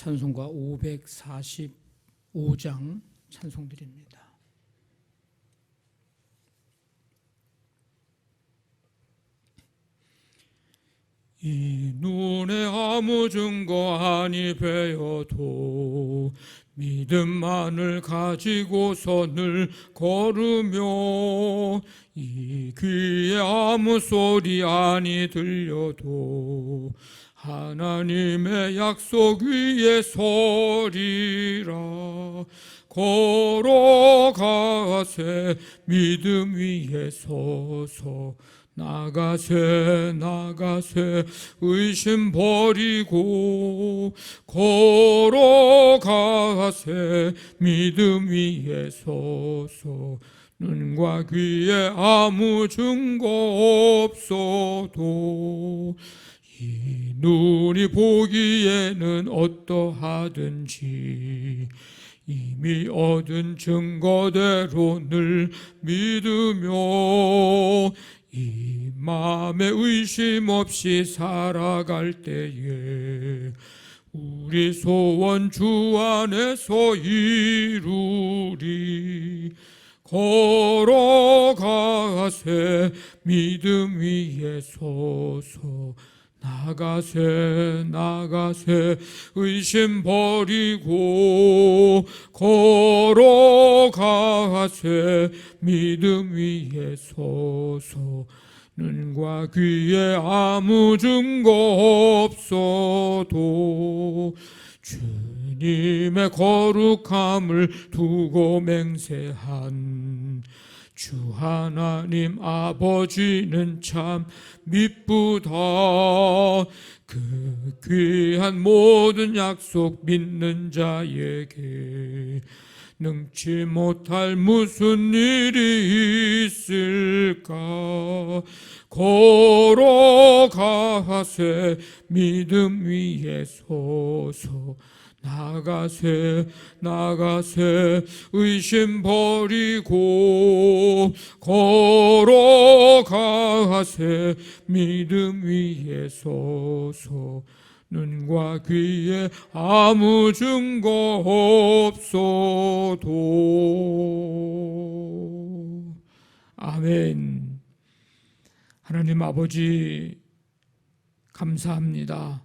찬송가 545장 찬송드립니다. 이 눈에 아무 증거 아니 배어도 믿음만을 가지고서 늘 걸으며 이 귀에 아무 소리 아니 들려도 하나님의 약속 위에 서리라. 걸어가세 믿음 위에 서서 나가세 의심 버리고 걸어가세 믿음 위에 서서 눈과 귀에 아무 증거 없어도 이 눈이 보기에는 어떠하든지 이미 얻은 증거대로 늘 믿으며 이 마음에 의심 없이 살아갈 때에 우리 소원 주 안에서 이루리. 걸어가세 믿음 위에 서서 나가세 의심 버리고 걸어가세 믿음 위에 서서 눈과 귀에 아무 증거 없어도 주님의 거룩함을 두고 맹세한 주 하나님 아버지는 참 미쁘다. 그 귀한 모든 약속 믿는 자에게 능치 못할 무슨 일이 있을까. 걸어가세 믿음 위에 서서 나가세 의심 버리고 걸어가세 믿음 위에 서서 눈과 귀에 아무 증거 없어도. 아멘. 하나님 아버지 감사합니다.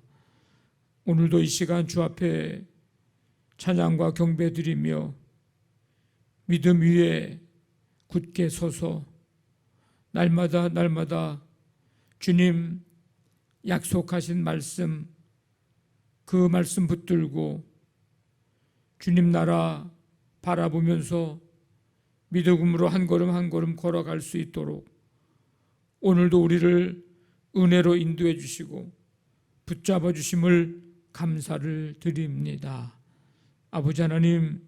오늘도 이 시간 주 앞에 찬양과 경배 드리며 믿음 위에 굳게 서서 날마다 주님 약속하신 말씀, 그 말씀 붙들고 주님 나라 바라보면서 믿음으로 한 걸음 걸어갈 수 있도록 오늘도 우리를 은혜로 인도해 주시고 붙잡아 주심을 감사를 드립니다. 아버지 하나님,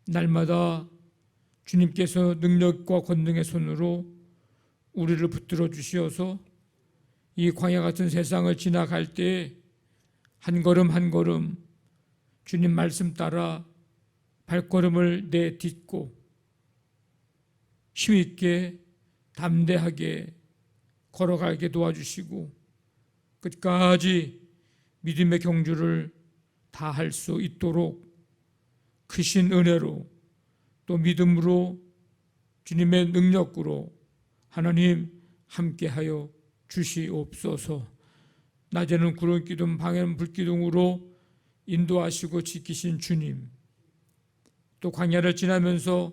날마다 주님께서 능력과 권능의 손으로 우리를 붙들어 주시어서 이 광야 같은 세상을 지나갈 때 한 걸음 주님 말씀 따라 발걸음을 내딛고 힘있게 담대하게 걸어가게 도와주시고 끝까지 믿음의 경주를 다할 수 있도록 크신 은혜로 또 믿음으로 주님의 능력으로 하나님 함께하여 주시옵소서. 낮에는 구름 기둥 밤에는 불기둥으로 인도하시고 지키신 주님, 또 광야를 지나면서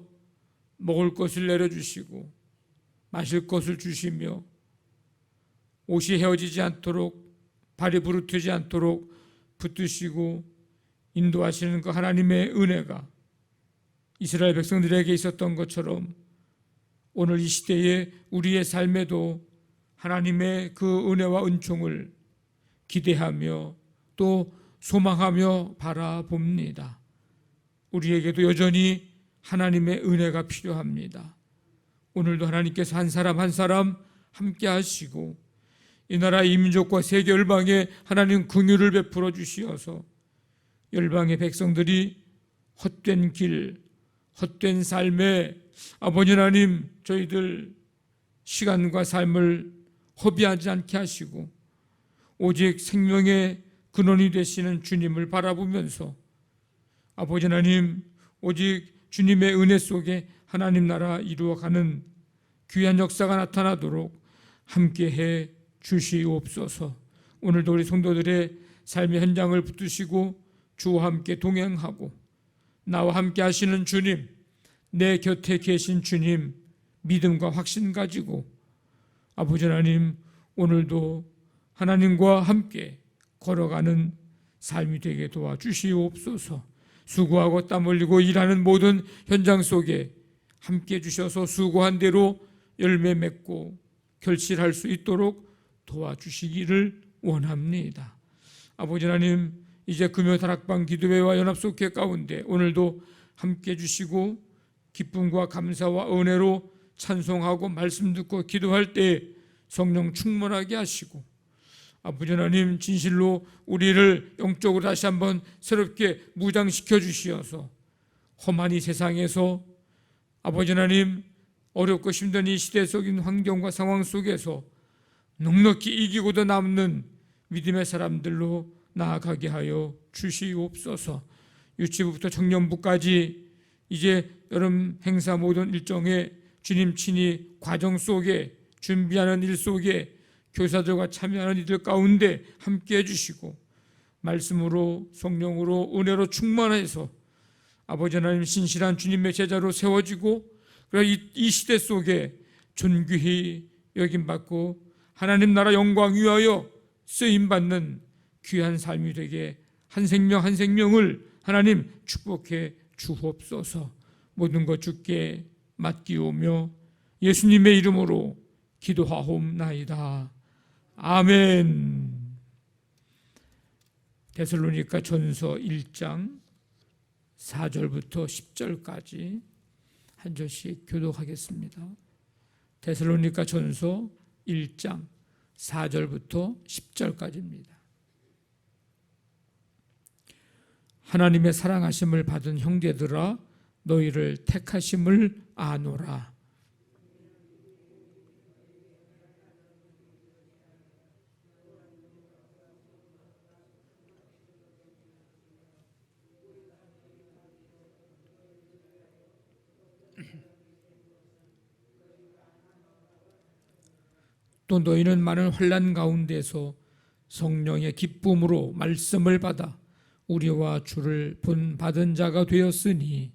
먹을 것을 내려주시고 마실 것을 주시며 옷이 헤어지지 않도록 발이 부르트지 않도록 붙드시고 인도하시는 그 하나님의 은혜가 이스라엘 백성들에게 있었던 것처럼 오늘 이 시대에 우리의 삶에도 하나님의 그 은혜와 은총을 기대하며 또 소망하며 바라봅니다. 우리에게도 여전히 하나님의 은혜가 필요합니다. 오늘도 하나님께서 한 사람 한 사람 함께 하시고 이 나라 이 민족과 세계 열방에 하나님 긍휼을 베풀어 주시어서 열방의 백성들이 헛된 길, 헛된 삶에 아버지 하나님 저희들 시간과 삶을 허비하지 않게 하시고 오직 생명의 근원이 되시는 주님을 바라보면서 아버지 하나님, 오직 주님의 은혜 속에 하나님 나라 이루어가는 귀한 역사가 나타나도록 함께해 주시옵소서. 오늘도 우리 성도들의 삶의 현장을 붙드시고 주와 함께 동행하고 나와 함께 하시는 주님, 내 곁에 계신 주님, 믿음과 확신 가지고 아버지 하나님, 오늘도 하나님과 함께 걸어가는 삶이 되게 도와주시옵소서. 수고하고 땀 흘리고 일하는 모든 현장 속에 함께 주셔서 수고한 대로 열매 맺고 결실할 수 있도록 도와주시기를 원합니다. 아버지 하나님, 이제 금요 다락방 기도회와 연합속회 가운데 오늘도 함께 주시고 기쁨과 감사와 은혜로 찬송하고 말씀 듣고 기도할 때 성령 충만하게 하시고 아버지 하나님, 진실로 우리를 영적으로 다시 한번 새롭게 무장시켜 주시어서 험한 이 세상에서 아버지 하나님, 어렵고 힘든 이 시대 속인 환경과 상황 속에서 넉넉히 이기고도 남는 믿음의 사람들로 나아가게 하여 주시옵소서. 유치부부터 청년부까지 이제 여름 행사 모든 일정에 주님 친히 과정 속에 준비하는 일 속에 교사들과 참여하는 이들 가운데 함께 해주시고 말씀으로 성령으로 은혜로 충만해서 아버지 하나님, 신실한 주님의 제자로 세워지고 이 시대 속에 존귀히 여김받고 하나님 나라 영광 위하여 쓰임받는 귀한 삶이 되게 한 생명 한 생명을 하나님 축복해 주옵소서. 모든 것 주께 맡기오며 예수님의 이름으로 기도하옵나이다. 아멘. 데살로니가 전서 1장 4절부터 10절까지 한 절씩 교독하겠습니다. 데살로니가 전서 1장 4절부터 10절까지입니다. 하나님의 사랑하심을 받은 형제들아, 너희를 택하심을 아노라. 또 너희는 많은 환난 가운데서 성령의 기쁨으로 말씀을 받아 우리와 주를 본받은 자가 되었으니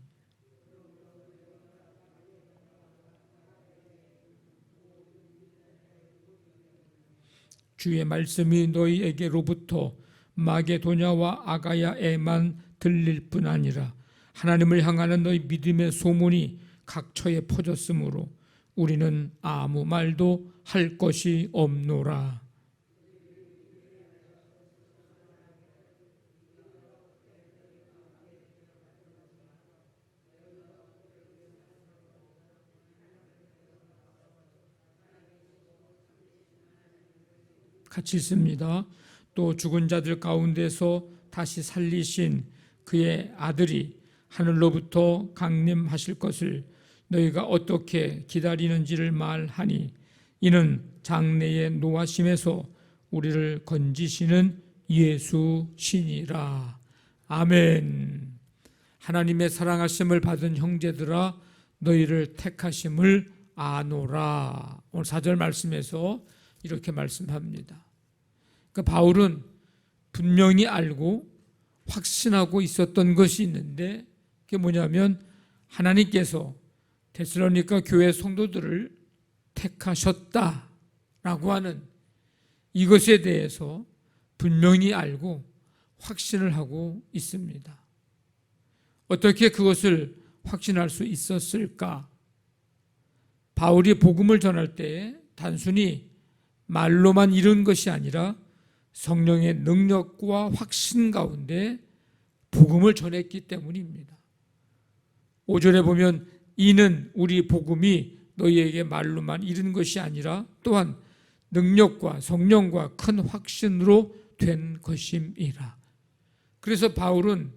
주의 말씀이 너희에게로부터 마게도냐와 아가야에만 들릴 뿐 아니라 하나님을 향하는 너희 믿음의 소문이 각처에 퍼졌으므로 우리는 아무 말도 할 것이 없노라. 같이 있습니다. 또 죽은 자들 가운데서 다시 살리신 그의 아들이 하늘로부터 강림하실 것을 너희가 어떻게 기다리는지를 말하니 이는 장래의 노하심에서 우리를 건지시는 예수시니라. 아멘. 하나님의 사랑하심을 받은 형제들아, 너희를 택하심을 아노라. 오늘 4절 말씀에서 이렇게 말씀합니다. 그러니까 바울은 분명히 알고 확신하고 있었던 것이 있는데 그게 뭐냐면 하나님께서 데살로니가 교회 성도들을 택하셨다라고 하는 이것에 대해서 분명히 알고 확신을 하고 있습니다. 어떻게 그것을 확신할 수 있었을까? 바울이 복음을 전할 때 단순히 말로만 이룬 것이 아니라 성령의 능력과 확신 가운데 복음을 전했기 때문입니다. 5절에 보면 이는 우리 복음이 너희에게 말로만 이른 것이 아니라 또한 능력과 성령과 큰 확신으로 된 것임이라. 그래서 바울은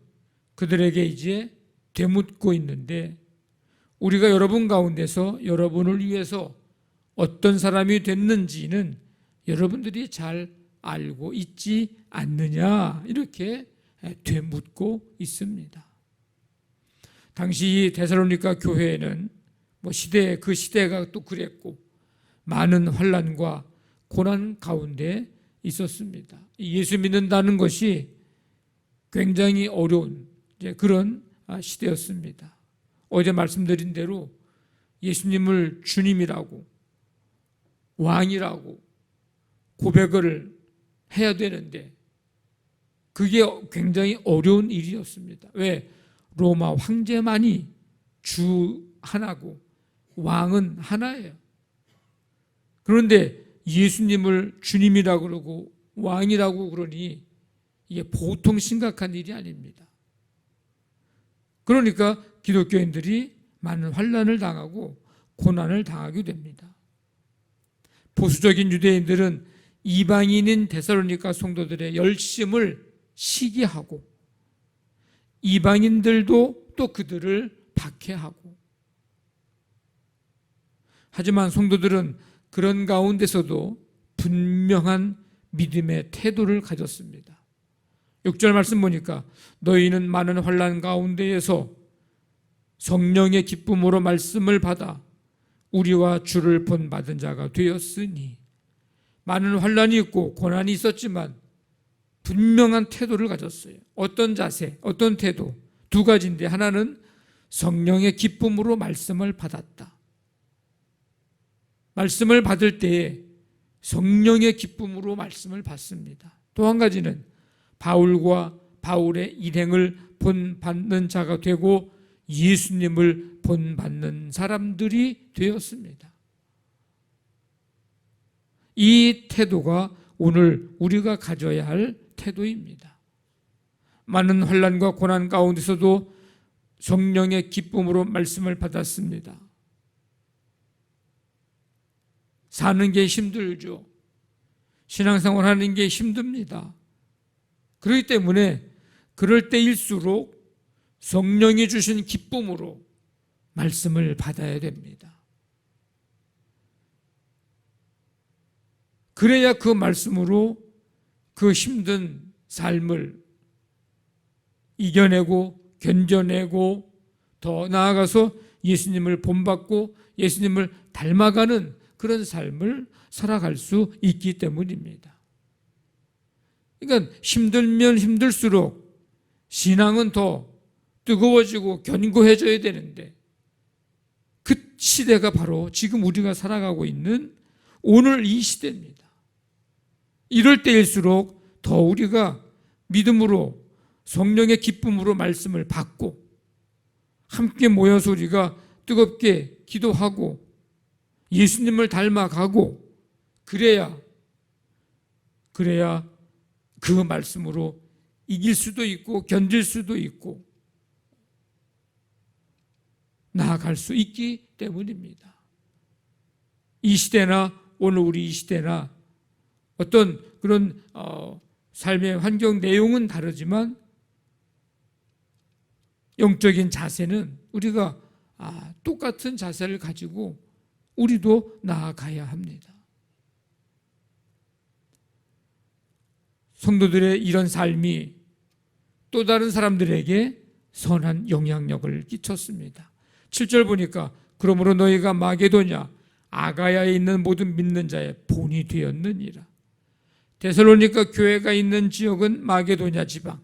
그들에게 이제 되묻고 있는데 우리가 여러분 가운데서 여러분을 위해서 어떤 사람이 됐는지는 여러분들이 잘 알고 있지 않느냐, 이렇게 되묻고 있습니다. 당시 데살로니가 교회에는 그 시대가 또 그랬고 많은 환난과 고난 가운데 있었습니다. 예수 믿는다는 것이 굉장히 어려운 그런 시대였습니다. 어제 말씀드린 대로 예수님을 주님이라고 왕이라고 고백을 해야 되는데 그게 굉장히 어려운 일이었습니다. 왜? 로마 황제만이 주 하나고 왕은 하나예요. 그런데 예수님을 주님이라고 그러고 왕이라고 그러니 이게 보통 심각한 일이 아닙니다. 그러니까 기독교인들이 많은 환난을 당하고 고난을 당하게 됩니다. 보수적인 유대인들은 이방인인 데살로니가 성도들의 열심을 시기하고 이방인들도 또 그들을 박해하고, 하지만 성도들은 그런 가운데서도 분명한 믿음의 태도를 가졌습니다. 6절 말씀 보니까 너희는 많은 환난 가운데에서 성령의 기쁨으로 말씀을 받아 우리와 주를 본받은 자가 되었으니, 많은 환난이 있고 고난이 있었지만 분명한 태도를 가졌어요. 어떤 자세, 어떤 태도? 두 가지인데, 하나는 성령의 기쁨으로 말씀을 받았다. 말씀을 받을 때에 성령의 기쁨으로 말씀을 받습니다. 또 한 가지는 바울과 바울의 일행을 본받는 자가 되고 예수님을 본받는 사람들이 되었습니다. 이 태도가 오늘 우리가 가져야 할 태도입니다. 많은 환난과 고난 가운데서도 성령의 기쁨으로 말씀을 받았습니다. 사는 게 힘들죠. 신앙생활 하는 게 힘듭니다. 그렇기 때문에 그럴 때일수록 성령이 주신 기쁨으로 말씀을 받아야 됩니다. 그래야 그 말씀으로 그 힘든 삶을 이겨내고 견뎌내고 더 나아가서 예수님을 본받고 예수님을 닮아가는 그런 삶을 살아갈 수 있기 때문입니다. 그러니까 힘들면 힘들수록 신앙은 더 뜨거워지고 견고해져야 되는데, 그 시대가 바로 지금 우리가 살아가고 있는 오늘 이 시대입니다. 이럴 때일수록 더 우리가 믿음으로 성령의 기쁨으로 말씀을 받고 함께 모여서 우리가 뜨겁게 기도하고 예수님을 닮아가고, 그래야 그 말씀으로 이길 수도 있고 견딜 수도 있고 나아갈 수 있기 때문입니다. 이 시대나 오늘 우리 이 시대나 어떤 그런 삶의 환경 내용은 다르지만 영적인 자세는 우리가 똑같은 자세를 가지고 우리도 나아가야 합니다. 성도들의 이런 삶이 또 다른 사람들에게 선한 영향력을 끼쳤습니다. 7절 보니까 그러므로 너희가 마게도냐 아가야에 있는 모든 믿는 자의 본이 되었느니라. 데살로니가 교회가 있는 지역은 마게도냐 지방,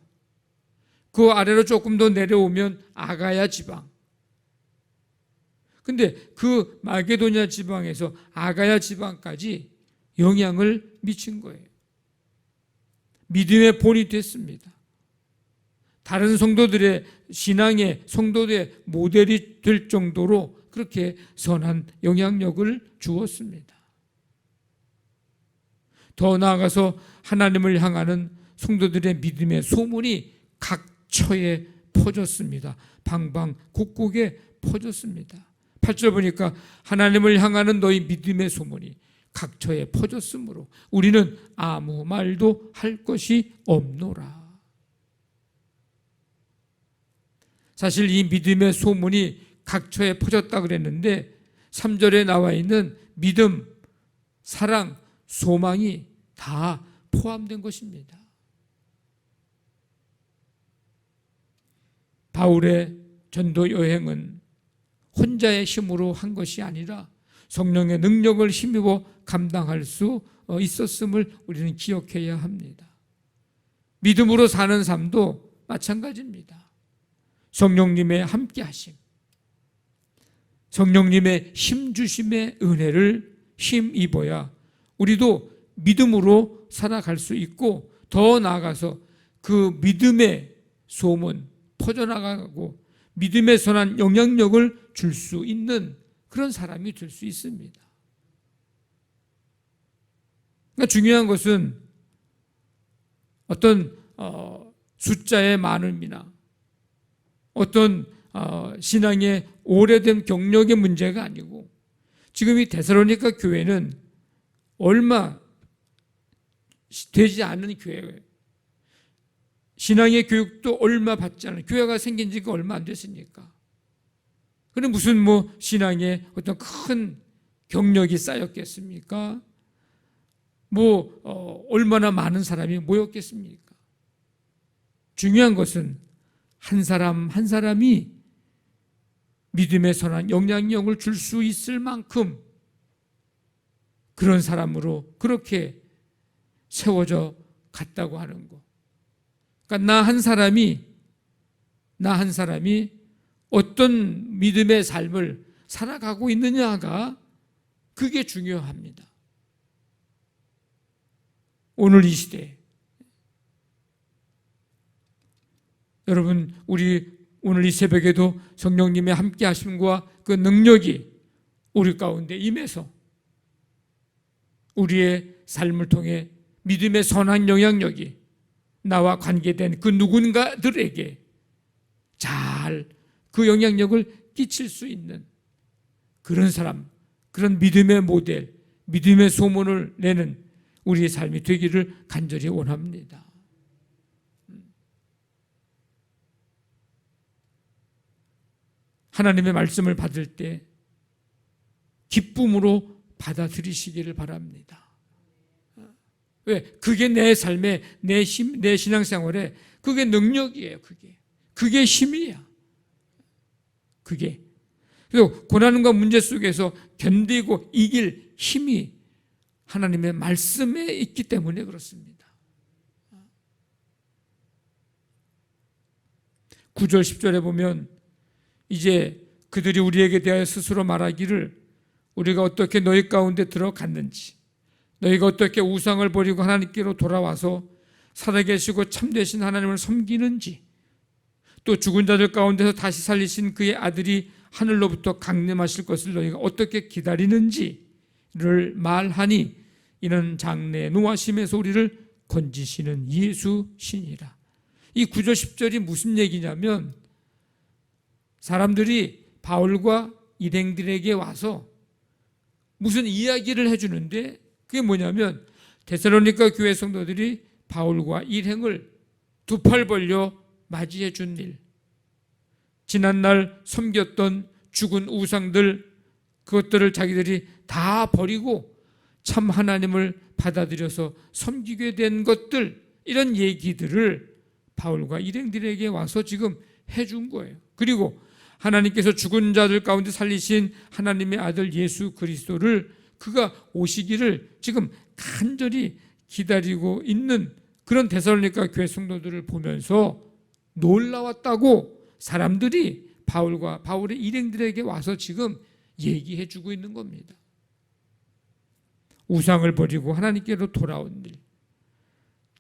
그 아래로 조금 더 내려오면 아가야 지방. 근데 그 마게도냐 지방에서 아가야 지방까지 영향을 미친 거예요. 믿음의 본이 됐습니다. 다른 성도들의 신앙의 성도들의 모델이 될 정도로 그렇게 선한 영향력을 주었습니다. 더 나아가서 하나님을 향하는 성도들의 믿음의 소문이 각처에 퍼졌습니다. 방방곡곡에 퍼졌습니다. 8절 보니까 하나님을 향하는 너희 믿음의 소문이 각처에 퍼졌으므로 우리는 아무 말도 할 것이 없노라. 사실 이 믿음의 소문이 각처에 퍼졌다 그랬는데 3절에 나와 있는 믿음, 사랑, 소망이 다 포함된 것입니다. 바울의 전도 여행은 혼자의 힘으로 한 것이 아니라 성령의 능력을 힘입어 감당할 수 있었음을 우리는 기억해야 합니다. 믿음으로 사는 삶도 마찬가지입니다. 성령님의 함께하심, 성령님의 힘주심의 은혜를 힘입어야 우리도 믿음으로 살아갈 수 있고, 더 나아가서 그 믿음의 소문 퍼져나가고 믿음의 선한 영향력을 줄 수 있는 그런 사람이 될 수 있습니다. 그러니까 중요한 것은 어떤 숫자의 많음이나 어떤 신앙의 오래된 경력의 문제가 아니고, 지금 이 데살로니가 교회는 얼마 되지 않은 교회예요. 신앙의 교육도 얼마 받지 않은 교회가 생긴 지가 얼마 안 됐으니까. 그런데 무슨 신앙의 어떤 큰 경력이 쌓였겠습니까? 얼마나 많은 사람이 모였겠습니까? 중요한 것은 한 사람 한 사람이 믿음의 선한 영향력을 줄 수 있을 만큼 그런 사람으로 그렇게 세워져 갔다고 하는 거. 그러니까 나 한 사람이 어떤 믿음의 삶을 살아가고 있느냐가 그게 중요합니다. 오늘 이 시대, 여러분, 우리 오늘 이 새벽에도 성령님의 함께 하심과 그 능력이 우리 가운데 임해서 우리의 삶을 통해 믿음의 선한 영향력이 나와 관계된 그 누군가들에게 잘 그 영향력을 끼칠 수 있는 그런 사람, 그런 믿음의 모델, 믿음의 소문을 내는 우리의 삶이 되기를 간절히 원합니다. 하나님의 말씀을 받을 때 기쁨으로 받아들이시기를 바랍니다. 왜? 그게 내 삶의, 내 신앙생활에 그게 능력이에요. 그게 힘이야. 그래서 고난과 문제 속에서 견디고 이길 힘이 하나님의 말씀에 있기 때문에 그렇습니다. 9절 10절에 보면 이제 그들이 우리에게 대하여 스스로 말하기를 우리가 어떻게 너희 가운데 들어갔는지, 너희가 어떻게 우상을 버리고 하나님께로 돌아와서 살아계시고 참되신 하나님을 섬기는지, 또 죽은 자들 가운데서 다시 살리신 그의 아들이 하늘로부터 강림하실 것을 너희가 어떻게 기다리는지를 말하니 이는 장래의 노하심에서 우리를 건지시는 예수시니라. 이 9절 10절이 무슨 얘기냐면, 사람들이 바울과 일행들에게 와서 무슨 이야기를 해주는데, 그게 뭐냐면 데살로니가 교회 성도들이 바울과 일행을 두 팔 벌려 맞이해 준 일, 지난날 섬겼던 죽은 우상들, 그것들을 자기들이 다 버리고 참 하나님을 받아들여서 섬기게 된 것들, 이런 얘기들을 바울과 일행들에게 와서 지금 해준 거예요. 그리고 하나님께서 죽은 자들 가운데 살리신 하나님의 아들 예수 그리스도를, 그가 오시기를 지금 간절히 기다리고 있는 그런 데살로니가 교회 성도들을 보면서 놀라웠다고 사람들이 바울의 일행들에게 와서 지금 얘기해 주고 있는 겁니다. 우상을 버리고 하나님께로 돌아온 일,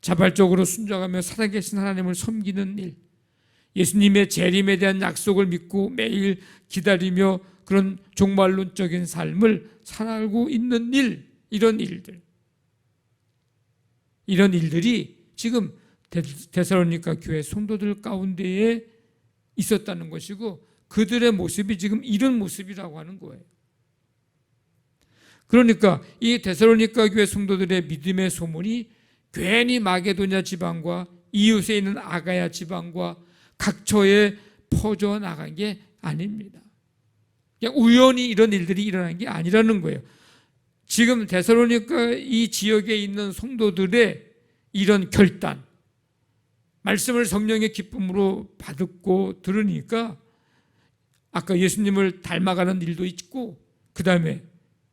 자발적으로 순종하며 살아계신 하나님을 섬기는 일, 예수님의 재림에 대한 약속을 믿고 매일 기다리며 그런 종말론적인 삶을 살아가고 있는 일, 이런 일들이 지금 데살로니가 교회 성도들 가운데에 있었다는 것이고, 그들의 모습이 지금 이런 모습이라고 하는 거예요. 그러니까 이 데살로니가 교회 성도들의 믿음의 소문이 괜히 마게도냐 지방과 이웃에 있는 아가야 지방과 각처에 퍼져나간 게 아닙니다. 그냥 우연히 이런 일들이 일어난 게 아니라는 거예요. 지금 데살로니가 이 지역에 있는 성도들의 이런 결단, 말씀을 성령의 기쁨으로 받고 들으니까 아까 예수님을 닮아가는 일도 있고 그 다음에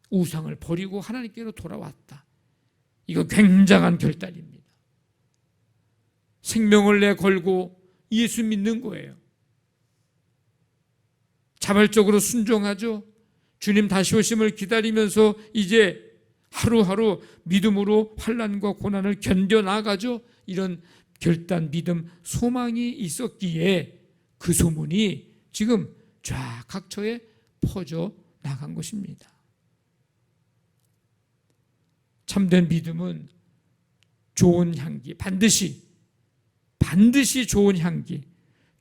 우상을 버리고 하나님께로 돌아왔다. 이거 굉장한 결단입니다. 생명을 내걸고 예수 믿는 거예요. 자발적으로 순종하죠. 주님 다시 오심을 기다리면서 이제 하루하루 믿음으로 환난과 고난을 견뎌나가죠. 이런 결단, 믿음, 소망이 있었기에 그 소문이 지금 쫙 각처에 퍼져 나간 것입니다. 참된 믿음은 좋은 향기, 반드시 좋은 향기,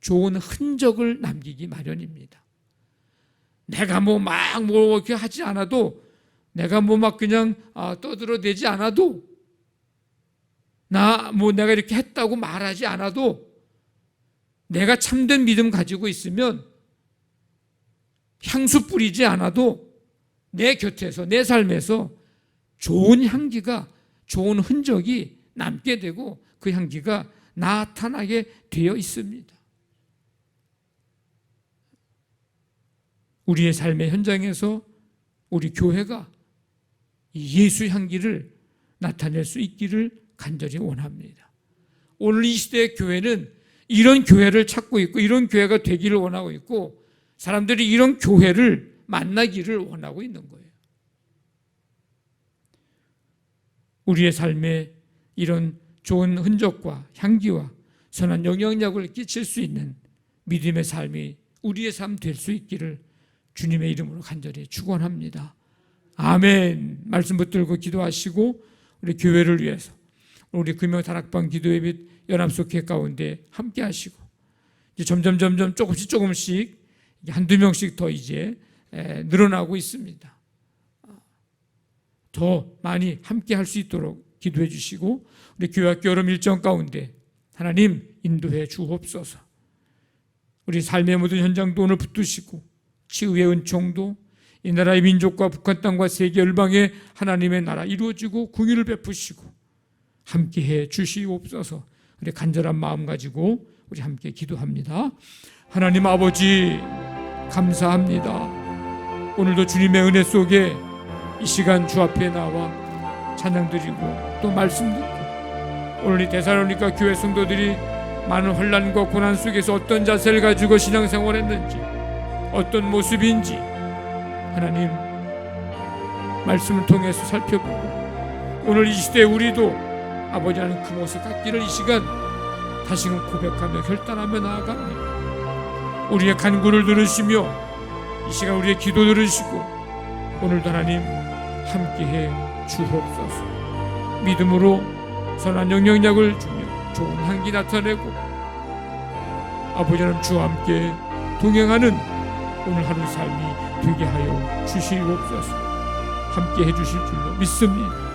좋은 흔적을 남기기 마련입니다. 내가 막 이렇게 하지 않아도, 내가 막 그냥 떠들어대지 않아도, 내가 이렇게 했다고 말하지 않아도, 내가 참된 믿음 가지고 있으면 향수 뿌리지 않아도 내 곁에서, 내 삶에서 좋은 향기가, 좋은 흔적이 남게 되고 그 향기가 나타나게 되어 있습니다. 우리의 삶의 현장에서 우리 교회가 예수 향기를 나타낼 수 있기를 간절히 원합니다. 오늘 이 시대의 교회는 이런 교회를 찾고 있고 이런 교회가 되기를 원하고 있고 사람들이 이런 교회를 만나기를 원하고 있는 거예요. 우리의 삶에 이런 좋은 흔적과 향기와 선한 영향력을 끼칠 수 있는 믿음의 삶이 우리의 삶 될 수 있기를 주님의 이름으로 간절히 축원합니다. 아멘. 말씀 붙들고 기도하시고 우리 교회를 위해서 우리 금요 다락방 기도회 및 연합속회 가운데 함께 하시고 이제 점점 조금씩 한두 명씩 더 이제 늘어나고 있습니다. 더 많이 함께 할 수 있도록 기도해 주시고 우리 교회학교 여름 일정 가운데 하나님 인도해 주옵소서. 우리 삶의 모든 현장도 오늘 붙드시고 치유의 은총도 이 나라의 민족과 북한 땅과 세계 열방의 하나님의 나라 이루어지고 궁유를 베푸시고 함께해 주시옵소서. 우리 간절한 마음 가지고 우리 함께 기도합니다. 하나님 아버지 감사합니다. 오늘도 주님의 은혜 속에 이 시간 주 앞에 나와 찬양 드리고 또 말씀 듣고 오늘 이 데살로니가 교회 성도들이 많은 혼란과 고난 속에서 어떤 자세를 가지고 신앙생활했는지 어떤 모습인지 하나님 말씀을 통해서 살펴보고 오늘 이 시대에 우리도 아버지 하나님 그 모습 갖기를 이 시간 다시금 고백하며 결단하며 나아갑니다. 우리의 간구를 들으시며 이 시간 우리의 기도 들으시고 오늘도 하나님 함께해 주옵소서. 믿음으로 선한 영향력을 주며 좋은 향기 나타내고 아버지 하나님 주와 함께 동행하는 오늘 하루 삶이 되게 하여 주시옵소서. 함께 해주실 줄로 믿습니다.